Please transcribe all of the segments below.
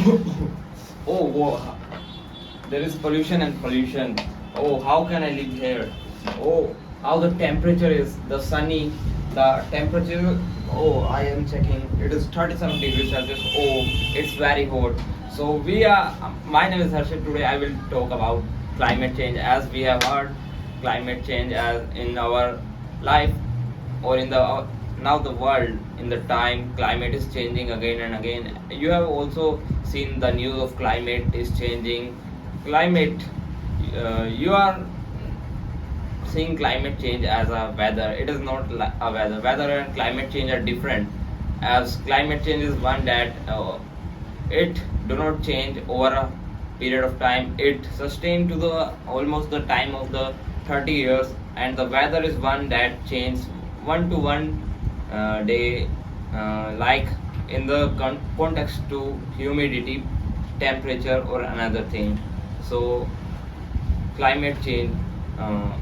Oh, whoa. There is pollution and pollution. Oh, how can I live here? Oh, how the temperature is, the sunny, the temperature. Oh, I am checking. It is 37 degrees Celsius. Oh, it's very hot. So we are. My name is Harshit. Today I will talk about climate change. As we have heard, climate change as in our life or in the now the world in the time climate is changing again and again. You have also seen the news of climate is changing. Climate, you are seeing climate change as a weather. It is not a weather. Weather and climate change are different. As climate change is one that it do not change over a period of time. It sustain to the almost the time of the 30 years, and the weather is one that changes one to one day, like in the context to humidity, temperature, or another thing. So climate change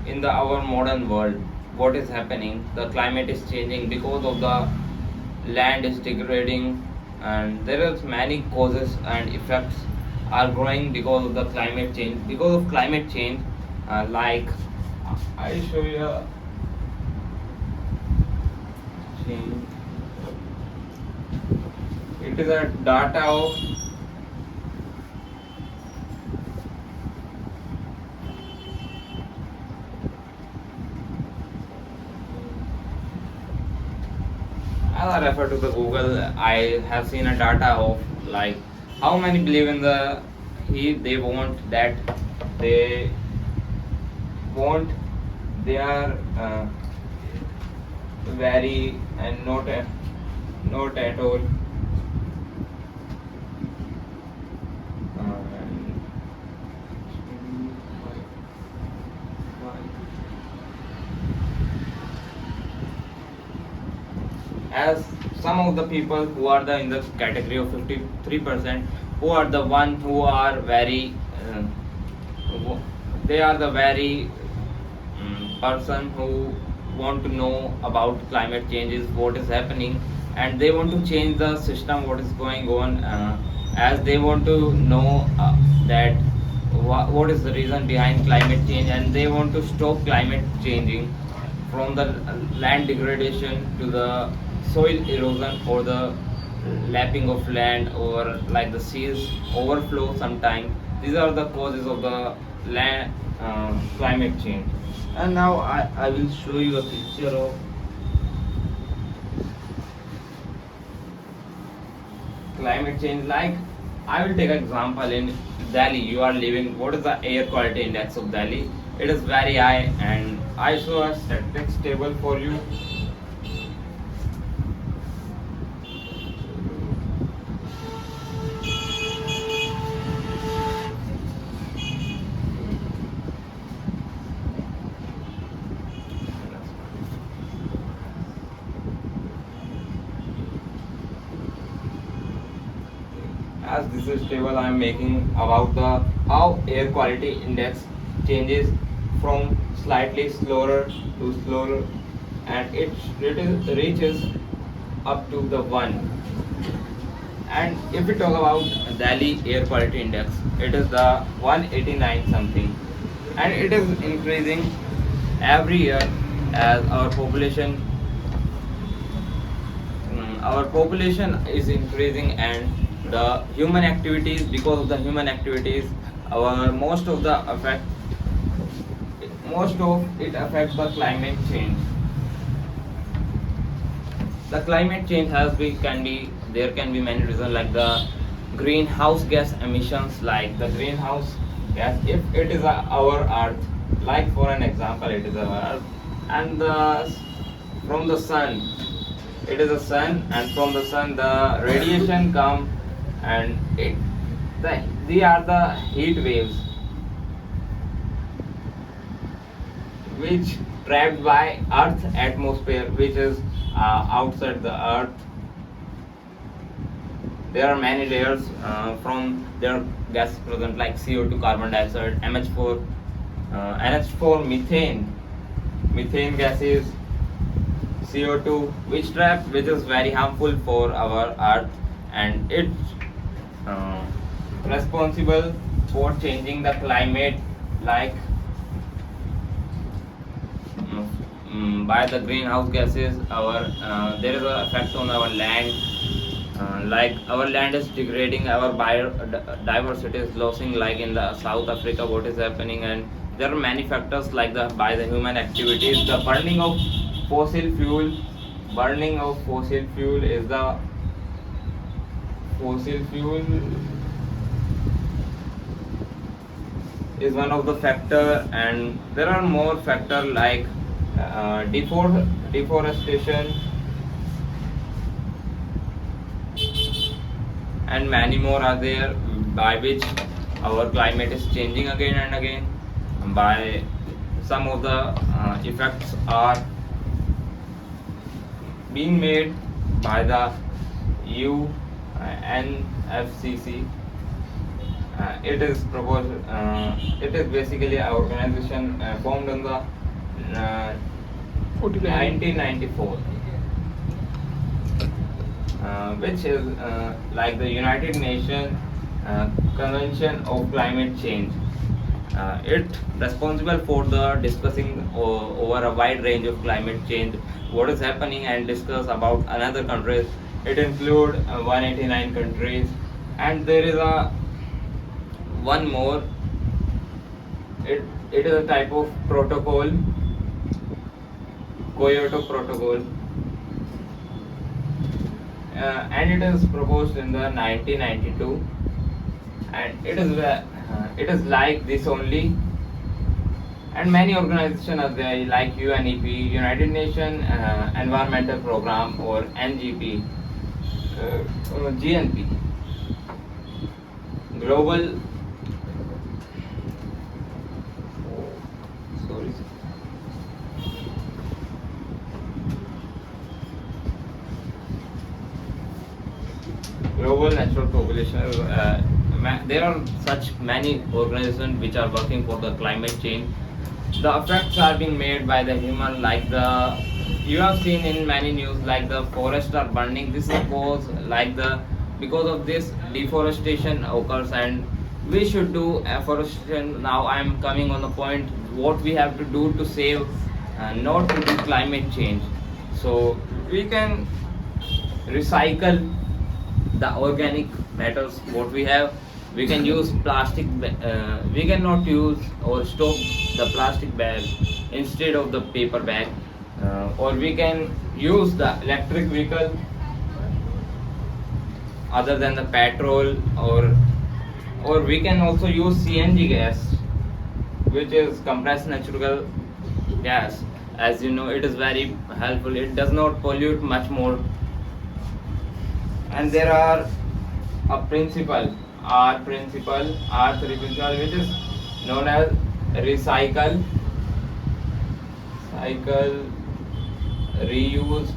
in the our modern world, what is happening, the climate is changing because of the land is degrading, and there is many causes and effects are growing because of the climate change. Because of climate change, like I show you a change. It is a data of as I refer to the Google, I have seen a data of like how many believe in the they want that they want they are very and not at all as some of the people who are the in the category of 53%, who are the one who are very they are the very person who want to know about climate changes, what is happening, and they want to change the system, what is going on, as they want to know that what is the reason behind climate change, and they want to stop climate changing from the land degradation to the soil erosion or the lapping of land or like the seas overflow sometime. These are the causes of the land climate change. And now I will show you a picture of climate change. Like I will take an example in Delhi. You are living. What is the air quality index of Delhi? It is very high, and I show a statistics table for you. As this is table I am making about the how air quality index changes from slightly slower to slower, and it reaches up to the 1. And if we talk about Delhi air quality index, it is the 189 something, and it is increasing every year as our population is increasing, and the human activities, because of the human activities, our most of it affects the climate change. The climate change there can be many reasons, like the greenhouse gas emissions, like the greenhouse gas, if it is our earth, like for an example it is our earth, and from the sun, it is the sun, and from the sun the radiation come, and they are the heat waves which trapped by earth's atmosphere, which is outside the earth. There are many layers from their gases present, like CO2, carbon dioxide, MH4, NH4, methane gases, CO2, which is very harmful for our earth, and uh, responsible for changing the climate, like by the greenhouse gases. Our there is an effect on our land, like our land is degrading, our biodiversity is losing, like in the South Africa what is happening. And there are many factors like the by the human activities, the burning of fossil fuel. Burning of fossil fuel is the fossil fuel is one of the factor, and there are more factor like deforestation and many more are there, by which our climate is changing again and again. By some of the effects are being made by the UNFCCC. It is proposed. It is basically an organization formed in the 1994, which is like the United Nations Convention of Climate Change. It responsible for the discussing over a wide range of climate change, what is happening, and discuss about another countries. It include 189 countries, and there is a one more. It is a type of protocol, Kyoto Protocol, and it is proposed in the 1992, and it is like this only. And many organizations are there like UNEP, United Nations Environmental Program, or NGP, GNP, Global. Sorry. Global Natural Population. There are such many organizations which are working for the climate change. The effects are being made by the human, like the you have seen in many news, like the forests are burning. This is cause like the because of this deforestation occurs, and we should do afforestation. Now I am coming on the point what we have to do to save, not to do climate change. So we can recycle the organic matters what we have. We can use plastic, we cannot use or stop the plastic bag instead of the paper bag, or we can use the electric vehicle other than the petrol, or we can also use CNG gas, which is compressed natural gas. As you know, it is very helpful, it does not pollute much more. And there are a principle, R3 principle, which is known as recycle, reuse,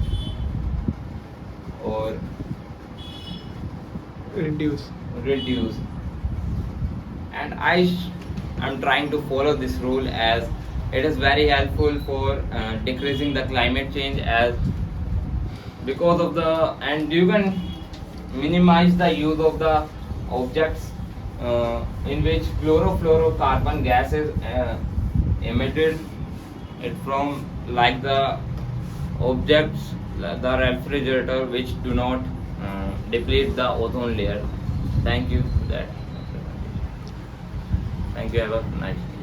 or reduce. And I'm trying to follow this rule, as it is very helpful for decreasing the climate change, as because of the, and you can minimize the use of the objects in which chlorofluorocarbon gas is emitted it from, like the objects, the refrigerator, which do not deplete the ozone layer. Thank you for that. Thank you, have a nice day.